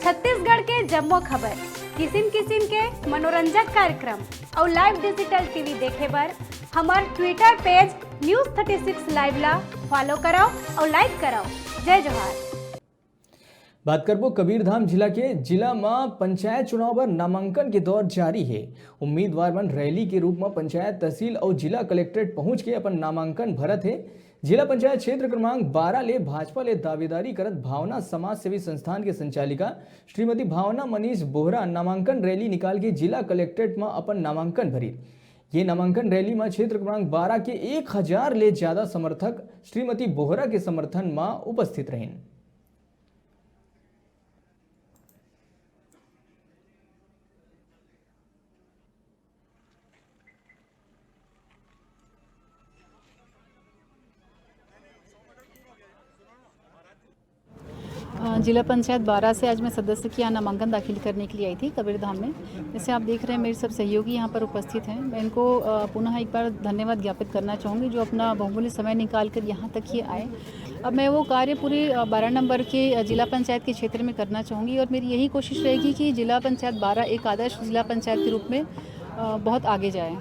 छत्तीसगढ़ के जम्मो खबर, किसिम किसिम के मनोरंजक कार्यक्रम और लाइव डिजिटल टीवी देखे बर हमार ट्विटर पेज News36 लाइव ला फॉलो कराओ और लाइक कराओ। जय जोहार। बात करबो कबीरधाम जिला के जिला में पंचायत चुनाव पर नामांकन के दौर जारी है। उम्मीदवार मन रैली के रूप में पंचायत तहसील और जिला कलेक्ट्रेट पहुंच के अपन नामांकन भरत है। जिला पंचायत क्षेत्र क्रमांक 12 ले भाजपा ले दावेदारी करत भावना समाज सेवी संस्थान के संचालिका श्रीमती भावना मनीष बोहरा नामांकन रैली निकाल के जिला कलेक्ट्रेट में अपन नामांकन भरी। ये नामांकन रैली में क्षेत्र क्रमांक 12 के 1000 ले ज्यादा समर्थक श्रीमती बोहरा के समर्थन में उपस्थित रहे। जिला पंचायत 12 से आज मैं सदस्य की यहाँ नामांकन दाखिल करने के लिए आई थी कबीरधाम में। जैसे आप देख रहे हैं मेरे सब सहयोगी यहाँ पर उपस्थित हैं। मैं इनको पुनः एक बार धन्यवाद ज्ञापित करना चाहूँगी जो अपना बहुमूल्य समय निकाल कर यहाँ तक ही आए। अब मैं वो कार्य पूरे 12 नंबर के जिला पंचायत के क्षेत्र में करना चाहूँगी और मेरी यही कोशिश रहेगी कि जिला पंचायत 12 एक आदर्श जिला पंचायत के रूप में बहुत आगे जाए।